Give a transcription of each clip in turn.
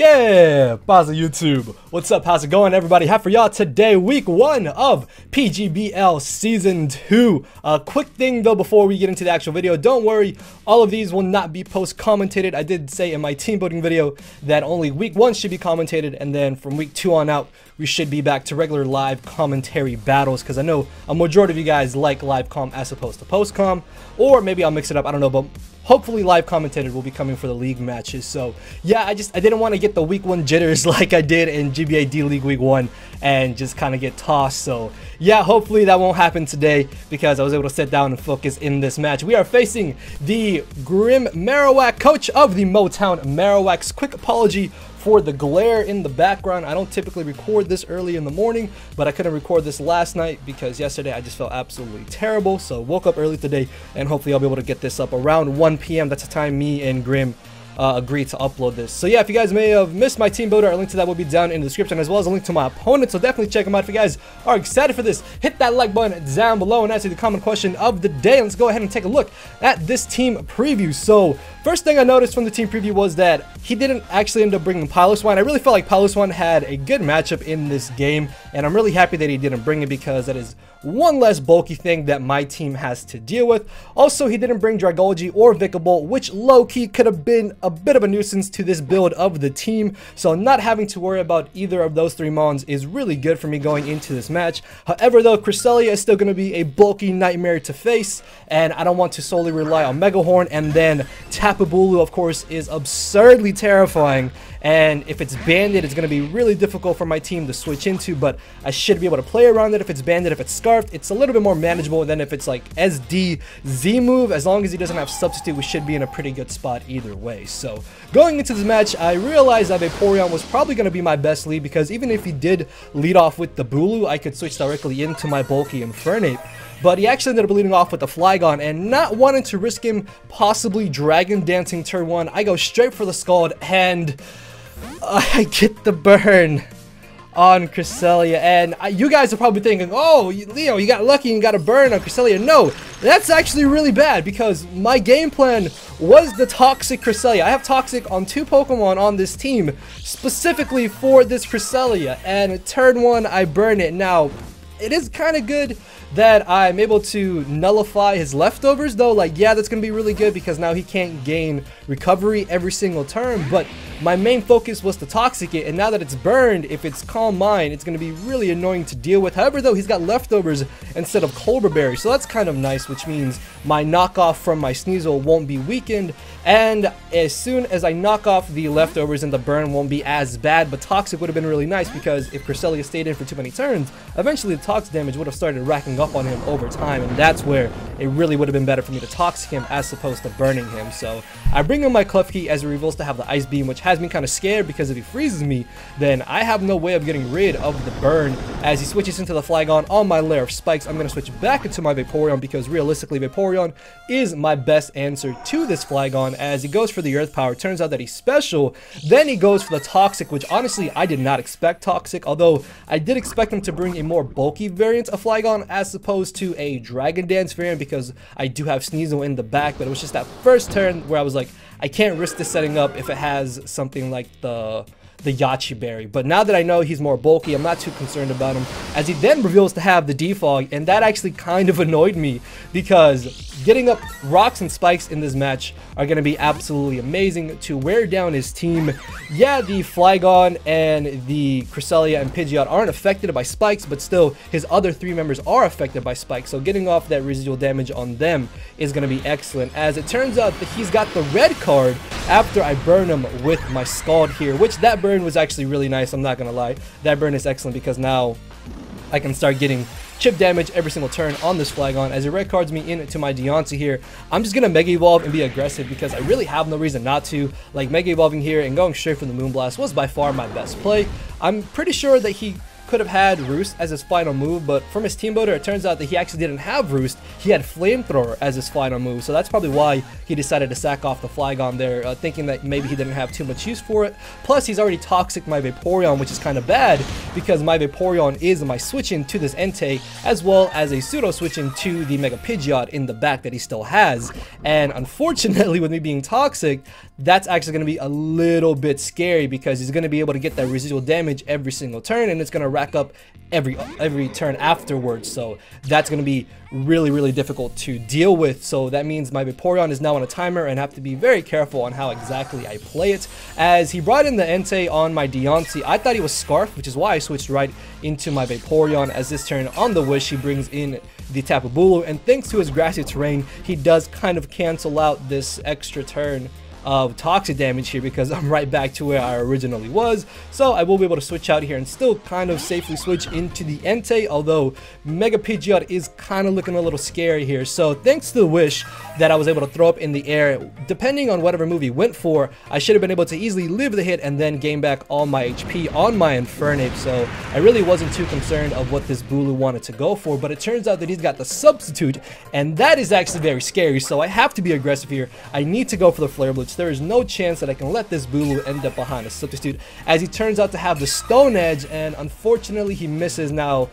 ¿Qué pasa, YouTube? What's up? How's it going, everybody? Have for y'all today, week 1 of PGBL Season 2. A quick thing, though, before we get into the actual video. Don't worry, all of these will not be post-commentated. I did say in my team building video that only week 1 should be commentated, and then from week 2 on out, we should be back to regular live commentary battles, because I know a majority of you guys like live comm as opposed to post-comm, or maybe I'll mix it up, I don't know, but hopefully live commentated will be coming for the league matches. So yeah, I didn't want to get the week 1 jitters like I did in GBA D League week 1 and just kind of get tossed. So yeah, hopefully that won't happen today because I was able to sit down and focus in this match. We are facing the Grim Marowak, coach of the Motown Marowaks. Quick apology for the glare in the background. I don't typically record this early in the morning, but I couldn't record this last night because yesterday I just felt absolutely terrible. So woke up early today and hopefully I'll be able to get this up around 1 p.m. That's the time me and Grim agreed to upload this. So yeah, if you guys may have missed my team builder, a link to that will be down in the description, as well as a link to my opponent, so definitely check them out. If you guys are excited for this, hit that like button down below and answer the common question of the day. Let's go ahead and take a look at this team preview. So first thing I noticed from the team preview was that he didn't actually end up bringing Piloswine. I really felt like Piloswine had a good matchup in this game, and I'm really happy that he didn't bring it because that is one less bulky thing that my team has to deal with. Also, he didn't bring Dragology or Vicable, which low-key could have been a bit of a nuisance to this build of the team. So not having to worry about either of those 3 mons is really good for me going into this match. However, though, Cresselia is still going to be a bulky nightmare to face, and I don't want to solely rely on Megahorn. And then Tapu Bulu, of course, is absurdly terrifying. And if it's banded, it's going to be really difficult for my team to switch into, but I should be able to play around it. If it's banded, if it's scarfed, it's a little bit more manageable than if it's like SD Z move. As long as he doesn't have substitute, we should be in a pretty good spot either way. So going into this match, I realized that Vaporeon was probably going to be my best lead, because even if he did lead off with the Bulu, I could switch directly into my bulky Infernape. But he actually ended up leading off with the Flygon, and not wanting to risk him possibly Dragon Dancing turn 1, I go straight for the Scald, and I get the burn on Cresselia. And you guys are probably thinking, oh, Leo, you got lucky and got a burn on Cresselia. No, that's actually really bad, because my game plan was the Toxic Cresselia. I have Toxic on 2 Pokemon on this team specifically for this Cresselia, and turn 1 I burn it. Now, it is kind of good that I'm able to nullify his leftovers, though. Like, yeah, that's gonna be really good because now he can't gain recovery every single turn, but my main focus was to Toxic it, and now that it's burned, if it's Calm Mind, it's gonna be really annoying to deal with. However, though, he's got leftovers instead of Cobra Berry, so that's kind of nice, which means my knockoff from my Sneasel won't be weakened, and as soon as I knock off the leftovers, and the burn won't be as bad. But Toxic would have been really nice, because if Cresselia stayed in for too many turns, eventually the Toxic damage would have started racking up on him over time, and that's where it really would have been better for me to Toxic him as opposed to burning him. So I bring in my Klefki as it reveals to have the Ice Beam, which has me kind of scared, because if he freezes me, then I have no way of getting rid of the burn. As he switches into the Flygon on my layer of spikes, I'm going to switch back into my Vaporeon, because realistically Vaporeon is my best answer to this Flygon. As he goes for the Earth Power, turns out that he's special, then he goes for the Toxic, which honestly I did not expect Toxic, although I did expect him to bring a more bulky variant of Flygon as opposed to a Dragon Dance variant, because I do have Sneasel in the back. But it was just that first turn where I was like, I can't risk this setting up if it has something like the Yachi Berry. But now that I know he's more bulky, I'm not too concerned about him, as he then reveals to have the Defog, and that actually kind of annoyed me, because getting up rocks and spikes in this match are going to be absolutely amazing to wear down his team. Yeah, the Flygon and the Cresselia and Pidgeot aren't affected by spikes, but still his other 3 members are affected by spikes, so getting off that residual damage on them is going to be excellent. As it turns out that he's got the red card after I burn him with my Scald here, which that burn was actually really nice, I'm not gonna lie. That burn is excellent, because now I can start getting chip damage every single turn on this Flygon. As it red cards me into my Deontay here, I'm just gonna Mega Evolve and be aggressive, because I really have no reason not to. Like, Mega Evolving here and going straight for the Moonblast was by far my best play. I'm pretty sure that he could have had Roost as his final move, but from his team builder, it turns out that he actually didn't have Roost. He had Flamethrower as his final move, so that's probably why he decided to sack off the Flygon there, thinking that maybe he didn't have too much use for it. Plus, he's already Toxic my Vaporeon, which is kind of bad, because my Vaporeon is my switch-in to this Entei, as well as a pseudo switch-in to the Mega Pidgeot in the back that he still has. And unfortunately, with me being Toxic, that's actually going to be a little bit scary, because he's going to be able to get that residual damage every single turn, and it's going to rack up every turn afterwards. So that's going to be really difficult to deal with. So that means my Vaporeon is now on a timer, and have to be very careful on how exactly I play it. As he brought in the Entei on my Deontay, I thought he was Scarf, which is why I switched right into my Vaporeon. As this turn on the Wish, he brings in the Tapu Bulu, and thanks to his grassy terrain, he does kind of cancel out this extra turn of toxic damage here, because I'm right back to where I originally was. So I will be able to switch out here and still kind of safely switch into the Entei, although Mega Pidgeot is kind of looking a little scary here. So thanks to the Wish that I was able to throw up in the air, depending on whatever move he went for, I should have been able to easily live the hit and then gain back all my HP on my Infernape. So I really wasn't too concerned of what this Bulu wanted to go for, but it turns out that he's got the Substitute, and that is actually very scary. So I have to be aggressive here. I need to go for the Flare Blitz. There is no chance that I can let this Bulu end up behind a Substitute, as he turns out to have the Stone Edge, and unfortunately he misses. Now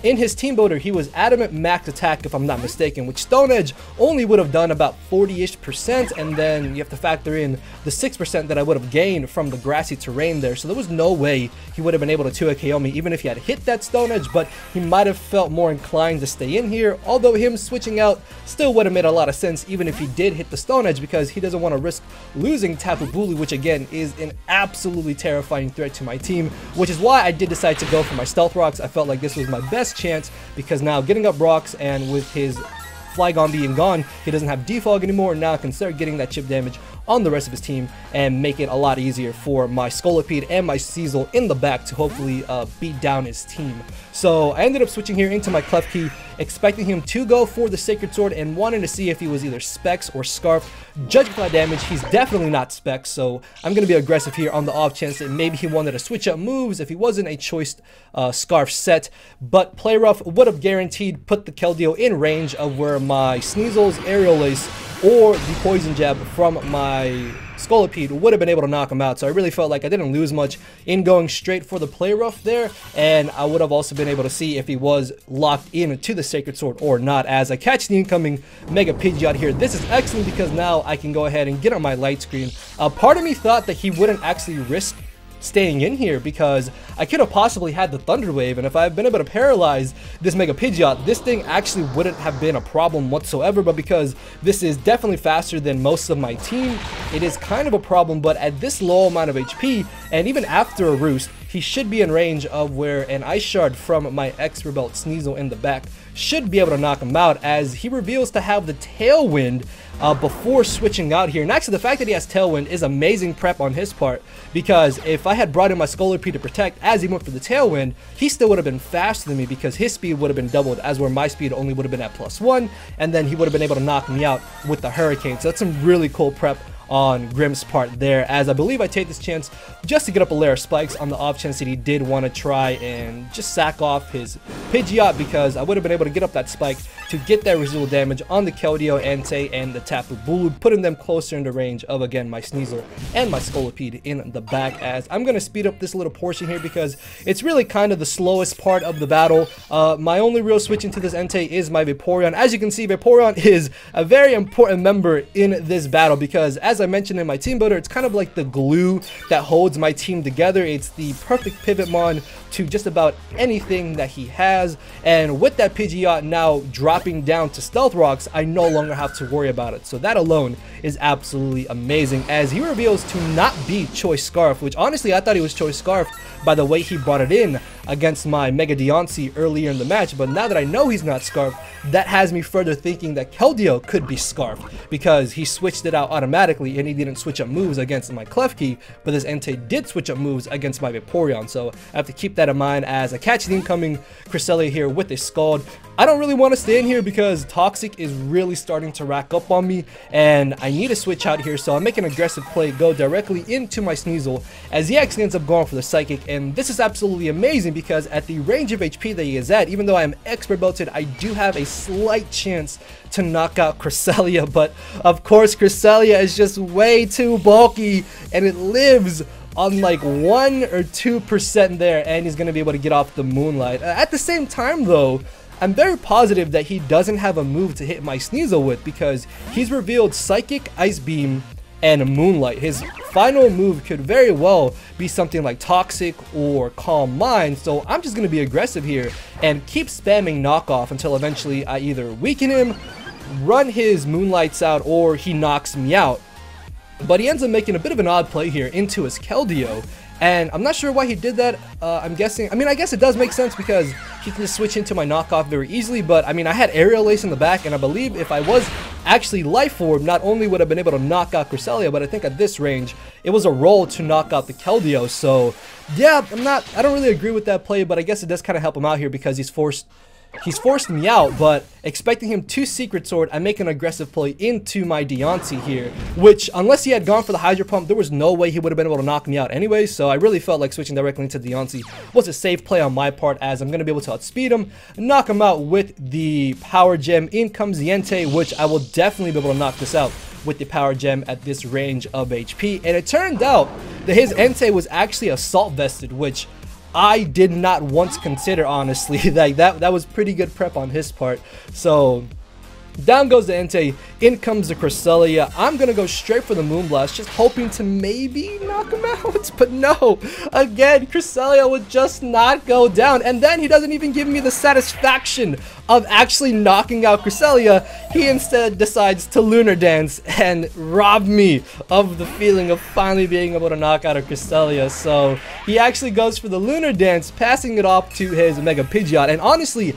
in his team builder, he was Adamant Max Attack if I'm not mistaken, which Stone Edge only would have done about 40-ish%, and then you have to factor in the 6% that I would have gained from the grassy terrain there. So there was no way he would have been able to 2-hit KO me even if he had hit that Stone Edge, but he might have felt more inclined to stay in here, although him switching out still would have made a lot of sense even if he did hit the Stone Edge, because he doesn't want to risk losing Tapu Bulu, which again is an absolutely terrifying threat to my team, which is why I did decide to go for my Stealth Rocks. I felt like this was my best chance, because now getting up rocks, and with his Flygon being gone, he doesn't have Defog anymore. Now I can start getting that chip damage on the rest of his team and make it a lot easier for my Scolipede and my Cecil in the back to hopefully beat down his team. So I ended up switching here into my Klefki, expecting him to go for the Sacred Sword and wanting to see if he was either Specs or Scarf. Judging by damage, he's definitely not Specs, so I'm going to be aggressive here on the off chance that maybe he wanted to switch up moves if he wasn't a choice Scarf set. But Play Rough would have guaranteed put the Keldeo in range of where my Sneasel's Aerial Ace or the Poison Jab from my Scolipede would have been able to knock him out. So I really felt like I didn't lose much in going straight for the Play Rough there, and I would have also been able to see if he was locked in to the Sacred Sword or not. As I catch the incoming Mega Pidgeot here, this is excellent because now I can go ahead and get on my light screen. Part of me thought that he wouldn't actually risk staying in here, because I could have possibly had the Thunder Wave, and if I had been able to paralyze this Mega Pidgeot, this thing actually wouldn't have been a problem whatsoever. But because this is definitely faster than most of my team, it is kind of a problem. But at this low amount of HP, and even after a Roost, he should be in range of where an Ice Shard from my X-Rebelt Sneasel in the back should be able to knock him out, as he reveals to have the Tailwind before switching out here. And actually, the fact that he has Tailwind is amazing prep on his part, because if I had brought in my Scolipede to protect as he went for the Tailwind, he still would have been faster than me, because his speed would have been doubled, as where my speed only would have been at +1, and then he would have been able to knock me out with the Hurricane. So that's some really cool prep on Grimm's part there, as I believe I take this chance just to get up a layer of spikes on the off chance that he did want to try and just sack off his Pidgeot, because I would have been able to get up that spike to get that residual damage on the Keldeo, Entei, and the Tapu Bulu, putting them closer into range of, again, my Sneasel and my Scolipede in the back. As I'm going to speed up this little portion here, because it's really kind of the slowest part of the battle. My only real switch into this Entei is my Vaporeon. As you can see, Vaporeon is a very important member in this battle, because as I mentioned in my team builder, it's kind of like the glue that holds my team together. It's the perfect pivot mon to just about anything that he has, and with that Pidgeot now dropping down to Stealth Rocks, I no longer have to worry about it. So that alone is absolutely amazing, as he reveals to not be Choice Scarf, which honestly I thought he was Choice Scarf by the way he brought it in against my Mega Deontay earlier in the match. But now that I know he's not Scarf, that has me further thinking that Keldeo could be Scarf, because he switched it out automatically and he didn't switch up moves against my Klefki, but this Entei did switch up moves against my Vaporeon. So I have to keep that in mind as I catch the incoming Cresselia here with a Scald. I don't really want to stay in here because Toxic is really starting to rack up on me, and I need to switch out here, so I'm making an aggressive play, go directly into my Sneasel, as he actually ends up going for the Psychic, and this is absolutely amazing because at the range of HP that he is at, even though I am expert belted, I do have a slight chance to knock out Cresselia, but of course Cresselia is just way too bulky, and it lives on like 1 or 2% there, and he's going to be able to get off the Moonlight. At the same time though, I'm very positive that he doesn't have a move to hit my Sneasel with because he's revealed Psychic, Ice Beam, and Moonlight. His final move could very well be something like Toxic or Calm Mind, so I'm just going to be aggressive here and keep spamming knockoff until eventually I either weaken him, run his Moonlights out, or he knocks me out. But he ends up making a bit of an odd play here into his Keldeo, and I'm not sure why he did that. I'm guessing, I guess it does make sense because he can just switch into my knockoff very easily, but I had Aerial Ace in the back, and I believe if I was actually Life Orb, not only would I have been able to knock out Cresselia, but I think at this range, it was a roll to knock out the Keldeo, so yeah, I don't really agree with that play, but I guess it does kind of help him out here because he's forced me out, but expecting him to Secret Sword, I make an aggressive play into my Deontay here, which unless he had gone for the Hydro Pump, there was no way he would have been able to knock me out anyway, so I really felt like switching directly into Deontay was a safe play on my part, as I'm going to be able to outspeed him, knock him out with the Power Gem. In comes the Entei, which I will definitely be able to knock this out with the Power Gem at this range of HP, and it turned out that his Entei was actually Assault Vested, which I did not once consider, honestly. Like that was pretty good prep on his part. So down goes the Entei, in comes the Cresselia. I'm gonna go straight for the Moonblast, just hoping to maybe knock him out, but no. Again, Cresselia would just not go down, and then he doesn't even give me the satisfaction of actually knocking out Cresselia. He instead decides to Lunar Dance and rob me of the feeling of finally being able to knock out a Cresselia. So he actually goes for the Lunar Dance, passing it off to his Mega Pidgeot, and honestly,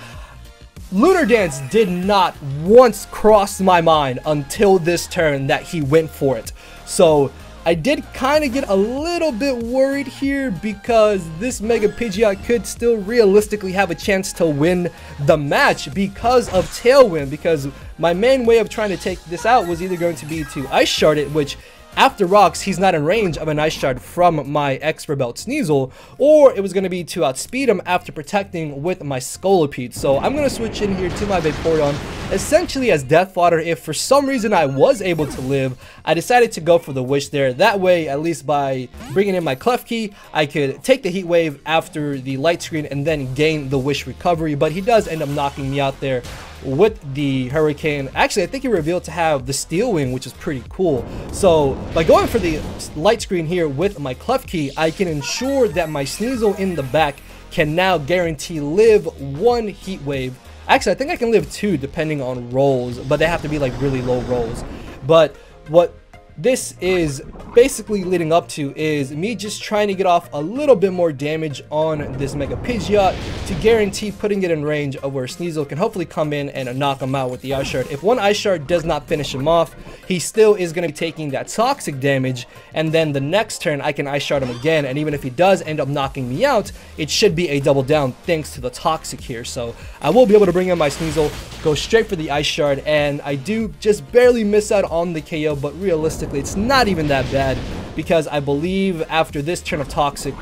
Lunar Dance did not once cross my mind until this turn that he went for it. So I did kind of get a little bit worried here because this Mega Pidgeot could still realistically have a chance to win the match because of Tailwind, because my main way of trying to take this out was either going to be to Ice Shard it, which after rocks, he's not in range of an Ice Shard from my Expert Belt Sneasel, or it was going to be to outspeed him after protecting with my Scolipede. So I'm going to switch in here to my Vaporeon, essentially as Death Fodder. If for some reason I was able to live, I decided to go for the Wish there. That way, at least by bringing in my Klefki, I could take the Heat Wave after the Light Screen and then gain the Wish recovery, but he does end up knocking me out there with the Hurricane. Actually, I think he revealed to have the Steel Wing, which is pretty cool. So by going for the Light Screen here with my Klefki, I can ensure that my Sneasel in the back can now guarantee live 1 Heat Wave. Actually, I think I can live 2 depending on rolls, but they have to be like really low rolls. But what this is basically leading up to is me just trying to get off a little bit more damage on this Mega Pidgeot to guarantee putting it in range of where Sneasel can hopefully come in and knock him out with the Ice Shard. If one Ice Shard does not finish him off, he still is going to be taking that Toxic damage, and then the next turn I can Ice Shard him again, and even if he does end up knocking me out, it should be a double down thanks to the Toxic here. So I will be able to bring in my Sneasel, go straight for the Ice Shard, and I do just barely miss out on the KO, but realistically it's not even that bad because I believe after this turn of Toxic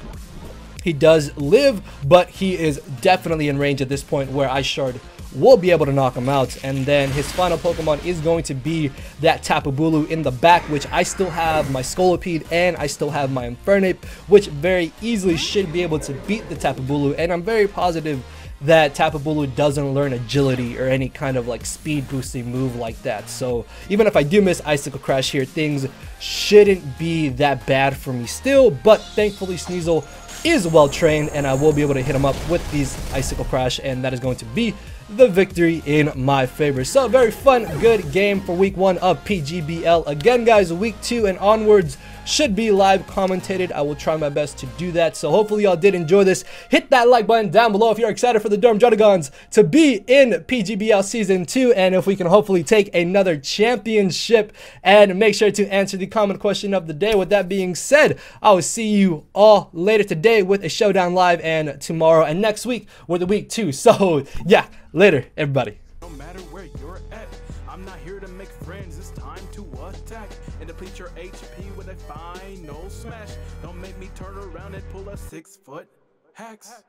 he does live, but he is definitely in range at this point where Ice Shard will be able to knock him out. And then his final Pokemon is going to be that Tapu Bulu in the back, which I still have my Scolipede and I still have my Infernape, which very easily should be able to beat the Tapu Bulu, and I'm very positive that Tapu Bulu doesn't learn agility or any kind of like speed boosting move like that. So even if I do miss Icicle Crash here, things shouldn't be that bad for me still, but thankfully Sneasel is well trained and I will be able to hit him up with these Icicle Crash, and that is going to be the victory in my favor. So very fun, good game for week 1 of PGBL. Again guys, week 2 and onwards should be live commentated. I will try my best to do that. So hopefully y'all did enjoy this. Hit that like button down below if you're excited for the Durham Druddigons to be in PGBL Season 2, and if we can hopefully take another championship. And make sure to answer the comment question of the day. With that being said, I will see you all later today with a Showdown Live, and tomorrow and next week with a week 2. So yeah, Later, everybody. No matter where you're at, I'm not here to make friends, it's time to attack and deplete your HP with a final smash. Don't make me turn around and pull a 6-foot hacks.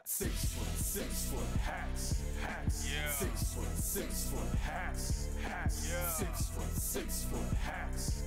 6 foot hacks, yeah. 6 foot hacks, yeah. 6 foot hacks.